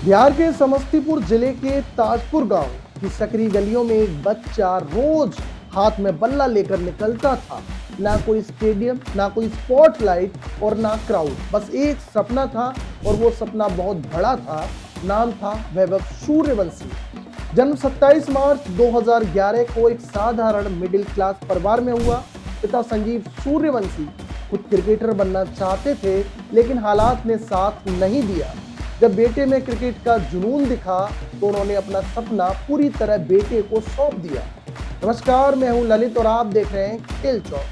बिहार के समस्तीपुर जिले के ताजपुर गांव की सकरी गलियों में एक बच्चा रोज हाथ में बल्ला लेकर निकलता था। ना कोई स्टेडियम, ना कोई स्पॉटलाइट और ना क्राउड, बस एक सपना था और वो सपना बहुत बड़ा था। नाम था वैभव सूर्यवंशी। जन्म 27 मार्च 2011 को एक साधारण मिडिल क्लास परिवार में हुआ। पिता संजीव सूर्यवंशी खुद क्रिकेटर बनना चाहते थे, लेकिन हालात ने साथ नहीं दिया। जब बेटे में क्रिकेट का जुनून दिखा तो उन्होंने अपना सपना पूरी तरह बेटे को सौंप दिया। नमस्कार, मैं हूं ललित और आप देख रहे हैं खेल चौक।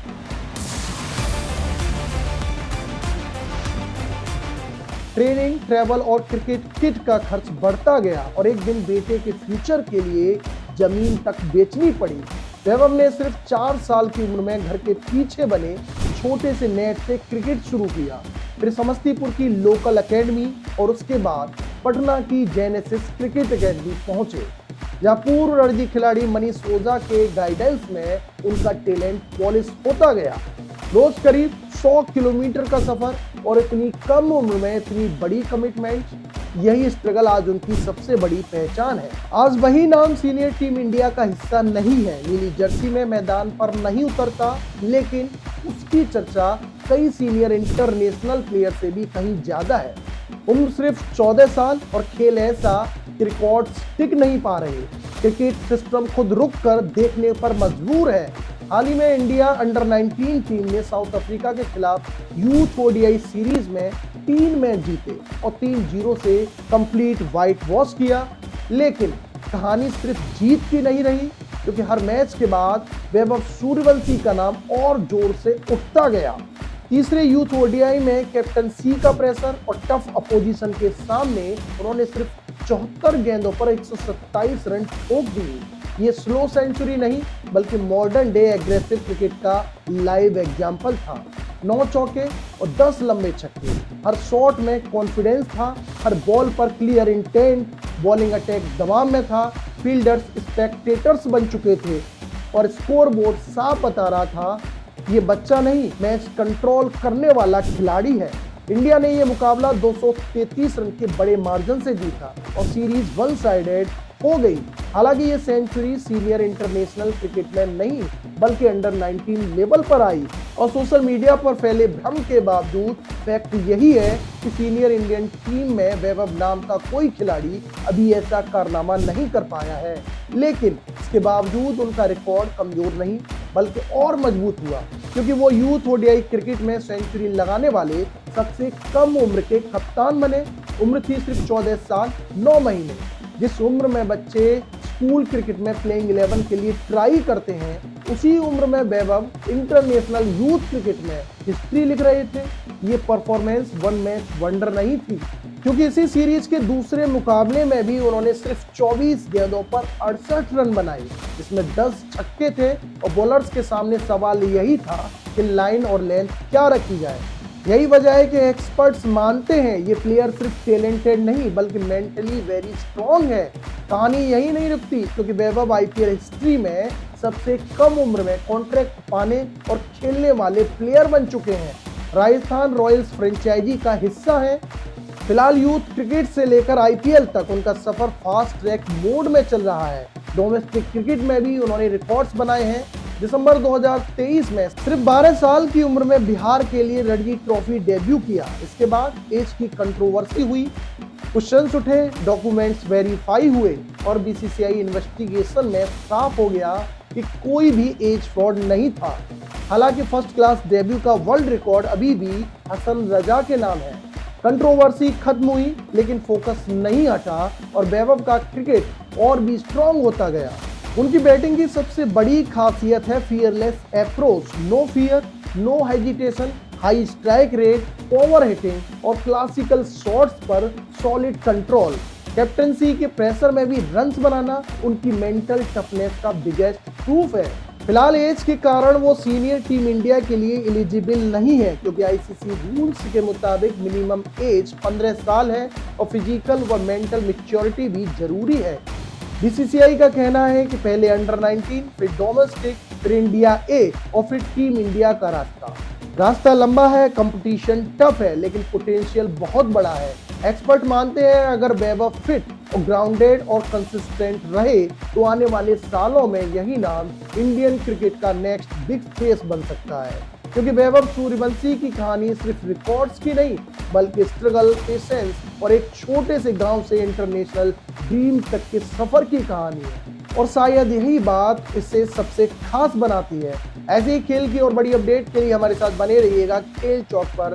ट्रेनिंग, ट्रैवल और क्रिकेट किट का खर्च बढ़ता गया और एक दिन बेटे के फ्यूचर के लिए जमीन तक बेचनी पड़ी। वैभव ने सिर्फ 4 साल की उम्र में घर के पीछे बने छोटे से नेट से क्रिकेट शुरू किया। फिर समस्तीपुर की लोकल एकेडमी और उसके बाद पटना की जेनेसिस क्रिकेट एकेडमी पहुंचे, जहां पूर्व रणजी खिलाड़ी मनीष ओझा के गाइडेंस में उनका टैलेंट पॉलिश होता गया। रोज करीब 100 किलोमीटर का सफर और इतनी कम उम्र में इतनी बड़ी कमिटमेंट, यही स्ट्रगल आज उनकी सबसे बड़ी पहचान है। आज वही नाम सीनियर टीम इंडिया का हिस्सा नहीं है, नीली जर्सी में मैदान पर नहीं उतरता, लेकिन उसकी चर्चा कई सीनियर इंटरनेशनल प्लेयर से भी कहीं ज्यादा है। उम्र सिर्फ 14 साल और खेल ऐसा कि रिकॉर्ड्स टिक नहीं पा रहे। क्रिकेट सिस्टम खुद रुक कर देखने पर मजबूर है। हाल ही में इंडिया अंडर 19 टीम ने साउथ अफ्रीका के खिलाफ यूथ ओडीआई सीरीज में 3 मैच जीते और 3-0 से कंप्लीट व्हाइट वॉश किया। लेकिन कहानी सिर्फ जीत की नहीं रही, क्योंकि हर मैच के बाद वैभव सूर्यवंशी का नाम और जोर से उठता गया। तीसरे यूथ ओडीआई में कैप्टनसी का प्रेशर और टफ अपोजिशन के सामने उन्होंने सिर्फ 74 गेंदों पर 127 रन ठोक दिए। ये स्लो सेंचुरी नहीं, बल्कि मॉडर्न डे एग्रेसिव क्रिकेट का लाइव एग्जाम्पल था। 9 चौके और 10 लंबे छक्के, हर शॉट में कॉन्फिडेंस था, हर बॉल पर क्लियर इंटेंट, बॉलिंग अटैक दबाव में था, फील्डर्स स्पेक्टेटर्स बन चुके थे और स्कोरबोर्ड साफ बता रहा था ये बच्चा नहीं, मैच कंट्रोल करने वाला खिलाड़ी है। इंडिया ने यह मुकाबला 233 रन के बड़े मार्जिन से जीता और सीरीज वन साइडेड हो गई। हालांकि ये सेंचुरी सीनियर इंटरनेशनल क्रिकेट में नहीं, बल्कि अंडर 19 लेवल पर आई और सोशल मीडिया पर फैले भ्रम के बावजूद फैक्ट यही है कि सीनियर इंडियन टीम में वैभव नाम का कोई खिलाड़ी अभी ऐसा कारनामा नहीं कर पाया है। लेकिन इसके बावजूद उनका रिकॉर्ड कमजोर नहीं, बल्कि और मजबूत हुआ, क्योंकि वो यूथ ओडीआई क्रिकेट में सेंचुरी लगाने वाले सबसे कम उम्र के कप्तान बने। उम्र थी सिर्फ 14 साल 9 महीने। जिस उम्र में बच्चे स्कूल क्रिकेट में प्लेइंग 11 के लिए ट्राई करते हैं, उसी उम्र में वैभव इंटरनेशनल यूथ क्रिकेट में हिस्ट्री लिख रहे थे। ये परफॉर्मेंस वन मैच वंडर नहीं थी, क्योंकि इसी सीरीज के दूसरे मुकाबले में भी उन्होंने सिर्फ 24 गेंदों पर 68 रन बनाए, जिसमें 10 छक्के थे और बॉलर्स के सामने सवाल यही था कि लाइन और लेंथ क्या रखी जाए। यही वजह है कि एक्सपर्ट्स मानते हैं ये प्लेयर सिर्फ टैलेंटेड नहीं, बल्कि मेंटली वेरी स्ट्रॉन्ग है। कहानी यही नहीं रुकती, क्योंकि वैभव आईपीएल हिस्ट्री में सबसे कम उम्र में कॉन्ट्रैक्ट पाने और खेलने वाले प्लेयर बन चुके हैं। राजस्थान रॉयल्स फ्रेंचाइजी का हिस्सा है। फिलहाल यूथ क्रिकेट से लेकर आईपीएल तक उनका सफर फास्ट ट्रैक मोड में चल रहा है। डोमेस्टिक क्रिकेट में भी उन्होंने रिकॉर्ड्स बनाए हैं। दिसंबर 2023 में सिर्फ 12 साल की उम्र में बिहार के लिए रणजी ट्रॉफी डेब्यू किया। इसके बाद एज की कंट्रोवर्सी हुई, क्वेश्चंस उठे, डॉक्यूमेंट्स वेरीफाई हुए और बीसीसीआई इन्वेस्टिगेशन में साफ हो गया कि कोई भी एज फ्रॉड नहीं था। हालांकि फर्स्ट क्लास डेब्यू का वर्ल्ड रिकॉर्ड अभी भी हसन रजा के नाम है। कंट्रोवर्सी खत्म हुई, लेकिन फोकस नहीं हटा और वैभव का क्रिकेट और भी स्ट्रॉन्ग होता गया। उनकी बैटिंग की सबसे बड़ी खासियत है fearless approach, no fear, no hesitation, high strike rate, over hitting और क्लासिकल शॉट्स पर सॉलिड कंट्रोल। कैप्टनसी के प्रेशर में भी रन्स बनाना उनकी मेंटल टफनेस का बिगेस्ट प्रूफ है। फिलहाल एज के कारण वो सीनियर टीम इंडिया के लिए एलिजिबल नहीं है, क्योंकि आईसीसी रूल्स के मुताबिक मिनिमम एज 15 साल है और फिजिकल व मेंटल मैच्योरिटी भी जरूरी है। बीसीसीआई का कहना है कि पहले अंडर 19, फिर डोमेस्टिक, फिर इंडिया ए और फिर टीम इंडिया का रास्ता लंबा है, कंपटीशन टफ है, लेकिन पोटेंशियल बहुत बड़ा है। एक्सपर्ट मानते हैं अगर वैभव फिट और ग्राउंडेड और कंसिस्टेंट रहे तो आने वाले सालों में यही नाम इंडियन क्रिकेट का नेक्स्ट बिग फेस बन सकता है, क्योंकि वैभव सूर्यवंशी की कहानी सिर्फ रिकॉर्ड्स की नहीं बल्कि स्ट्रगल, पेशेंस और एक छोटे से गांव से इंटरनेशनल ड्रीम तक के सफर की कहानी है। और शायद यही बात इसे सबसे खास बनाती है। ऐसे ही खेल की और बड़ी अपडेट के लिए हमारे साथ बने रहिएगा खेल चौक पर।